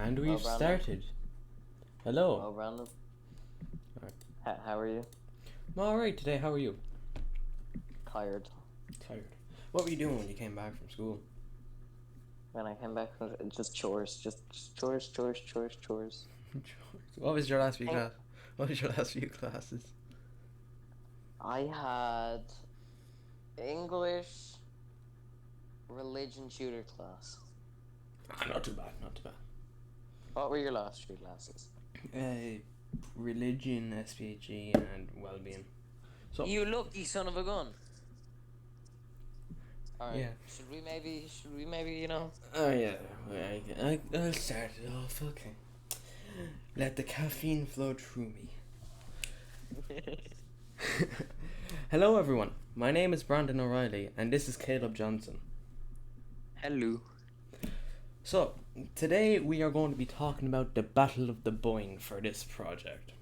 And Hello, we've Brandon. started. Hello. Hello, Brandon. Alright. How are you? I'm alright today. How are you? Tired. Tired. What were you doing when you came back from school? When I came back, just chores, just chores, chores, chores, chores. What was your last few I think class? What was your last few classes? I had English religion tutor class. Not too bad. Not too bad. What were your last three classes? Religion, SPHE, and well-being. So You lucky son of a gun. All right. yeah. Should we maybe. Oh yeah. I'll start it off. Okay. Let the caffeine flow through me. Hello everyone. My name is Brandon O'Reilly, and this is Caleb Johnson. Hello. So, today we are going to be talking about the Battle of the Boyne for this project.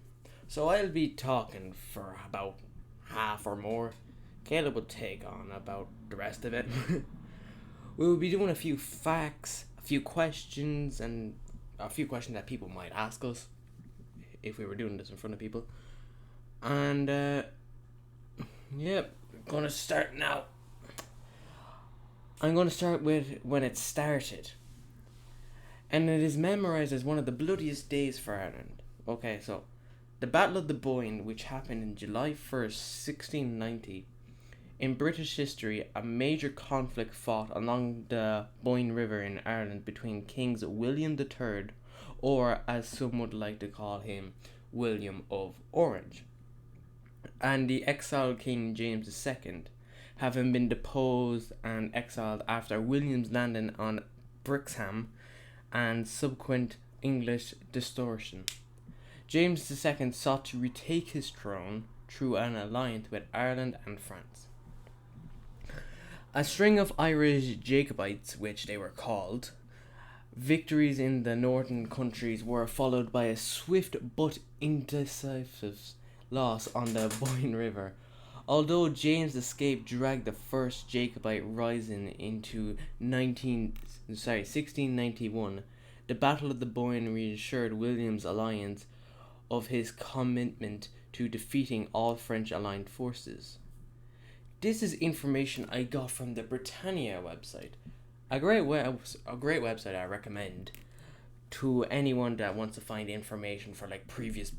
So, I'll be talking for about half or more. Caleb will take on about the rest of it. We will be doing a few facts, a few questions, and a few questions that people might ask us if we were doing this in front of people. And, yeah, gonna start now. I'm gonna start with when it started, and it is memorized as one of the bloodiest days for Ireland. Okay, so the Battle of the Boyne, which happened in July 1st, 1690, in British history, a major conflict fought along the Boyne River in Ireland between Kings William III, or as some would like to call him, William of Orange, and the exiled King James II, having been deposed and exiled after William's landing on Brixham and subsequent English distortion. James II sought to retake his throne through an alliance with Ireland and France. A string of Irish Jacobites, which they were called, victories in the northern countries were followed by a swift but indecisive loss on the Boyne River. Although James' escape dragged the first Jacobite rising into 1691, the Battle of the Boyne reassured William's alliance of his commitment to defeating all French aligned forces. This is information I got from the Britannia website, a great website I recommend to anyone that wants to find information for like previous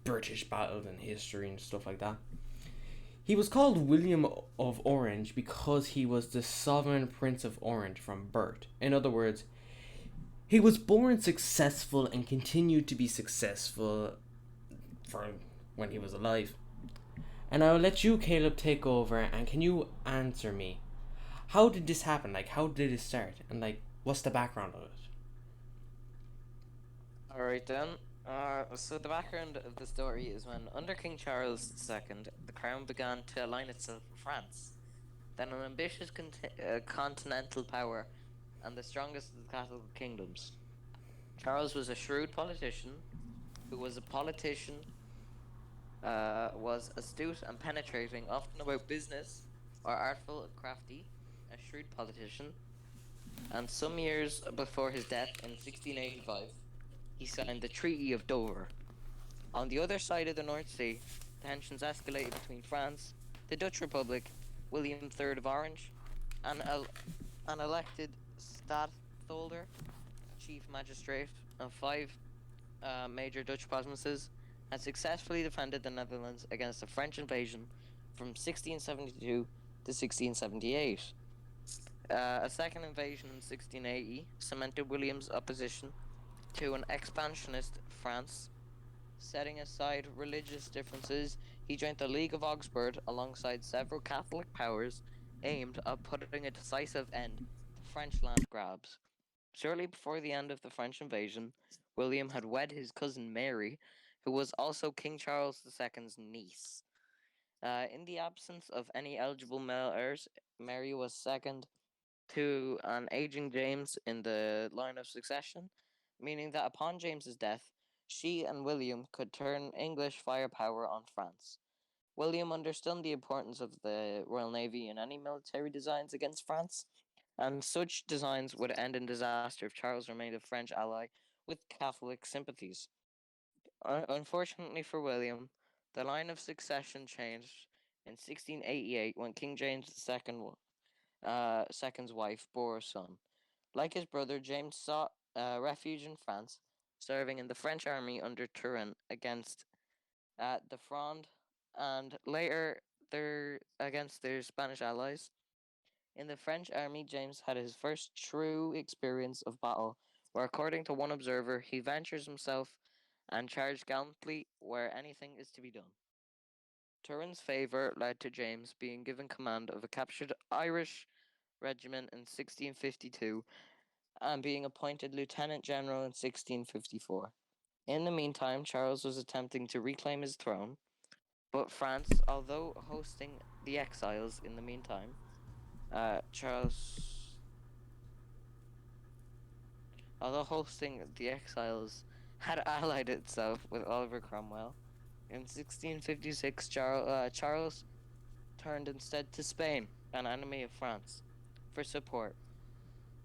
British battles and history and stuff like that. He was called William of Orange because he was the sovereign prince of Orange from birth. In other words, he was born successful and continued to be successful for when he was alive. And I will let you, Caleb, take over. And can you answer me? How did this happen? Like, how did it start? And like, what's the background of it? All right then. So the background of the story is when, under King Charles II, the crown began to align itself with France, then an ambitious continental power and the strongest of the Catholic kingdoms. Charles was a shrewd politician who was astute and penetrating, often about business, or artful and crafty, a shrewd politician. And some years before his death in 1685, he signed the Treaty of Dover. On the other side of the North Sea, tensions escalated between France, the Dutch Republic, William III of Orange, and an elected stadtholder, chief magistrate, and five major Dutch provinces, had successfully defended the Netherlands against the French invasion from 1672 to 1678. A second invasion in 1680 cemented William's opposition to an expansionist France. Setting aside religious differences, he joined the League of Augsburg alongside several Catholic powers aimed at putting a decisive end to French land grabs. Shortly before the end of the French invasion, William had wed his cousin Mary, who was also King Charles II's niece. In the absence of any eligible male heirs, Mary was second to an aging James in the line of succession, meaning that upon James's death, she and William could turn English firepower on France. William understood the importance of the Royal Navy in any military designs against France, and such designs would end in disaster if Charles remained a French ally with Catholic sympathies. Unfortunately for William, the line of succession changed in 1688 when King James II's wife bore a son. Like his brother, James sought refuge in France, serving in the French army under Turenne against the Fronde, and later against their Spanish allies. In the French army, James had his first true experience of battle, where, according to one observer, he ventures himself and charged gallantly where anything is to be done. Turenne's favour led to James being given command of a captured Irish regiment in 1652 and being appointed lieutenant general in 1654. In the meantime, Charles was attempting to reclaim his throne, but France, Charles, although hosting the exiles, had allied itself with Oliver Cromwell. In 1656, Charles turned instead to Spain, an enemy of France, for support,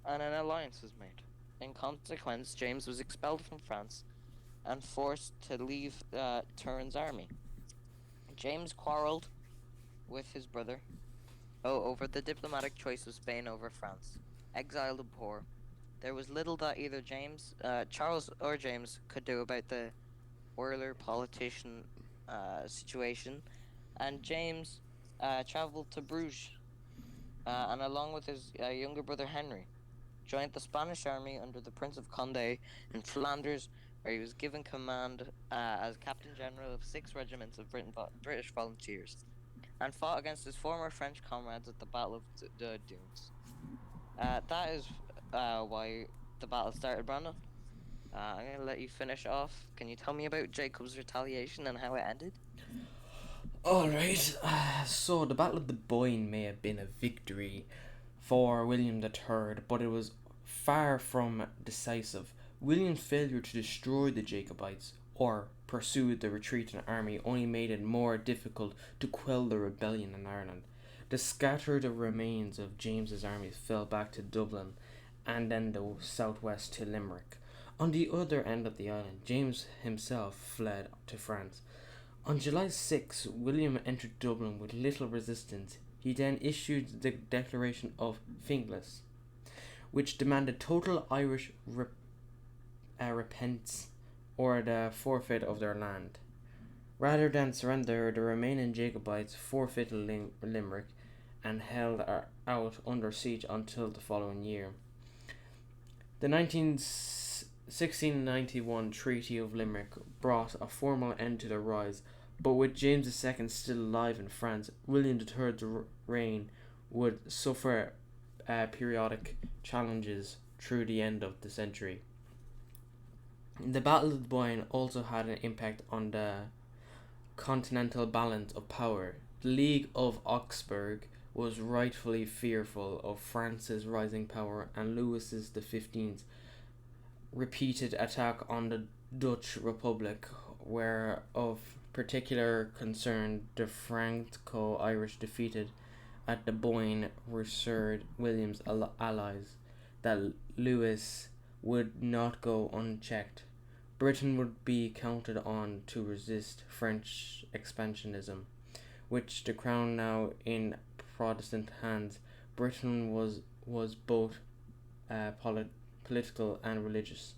and an alliance was made. In consequence, James was expelled from France and forced to leave Turenne's army. James quarrelled with his brother over the diplomatic choice of Spain over France. Exiled and poor, there was little that either Charles or James could do about the whirler politician situation, and James travelled to Bruges, and along with his younger brother Henry, joined the Spanish army under the Prince of Condé in Flanders, where he was given command as Captain General of 6 regiments of British volunteers, and fought against his former French comrades at the Battle of the Dunes. That is why the battle started, Brandon. I'm going to let you finish off. Can you tell me about Jacob's retaliation and how it ended? Alright, so the Battle of the Boyne may have been a victory for William III, but it was far from decisive. William's failure to destroy the Jacobites or pursue the retreating army only made it more difficult to quell the rebellion in Ireland. The scattered remains of James's armies fell back to Dublin and then the southwest to Limerick. On the other end of the island, James himself fled to France. On July 6, William entered Dublin with little resistance. He then issued the Declaration of Finglas, which demanded total Irish repentance or the forfeit of their land. Rather than surrender, the remaining Jacobites forfeited Limerick and held out under siege until the following year. The 1691 Treaty of Limerick brought a formal end to the rise, but with James II still alive in France, William III's reign would suffer periodic challenges through the end of the century. The Battle of the Boyne also had an impact on the continental balance of power. The League of Augsburg was rightfully fearful of France's rising power, and Louis XV's repeated attack on the Dutch Republic were of particular concern. The Franco-Irish defeated at the Boyne reassured William's allies that Louis would not go unchecked. Britain would be counted on to resist French expansionism, which the crown now in Protestant hands. Britain was both political and religious.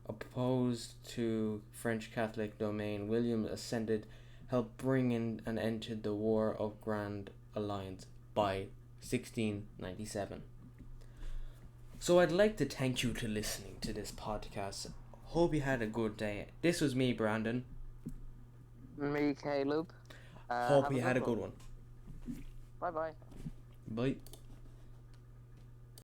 Opposed to French Catholic domain, William ascended, helped bring in an end to the War of Grand Alliance by 1697. So I'd like to thank you to listening to this podcast. Hope you had a good day. This was me, Brandon. Me, Caleb. Hope you had a good one. Bye-bye. Bye.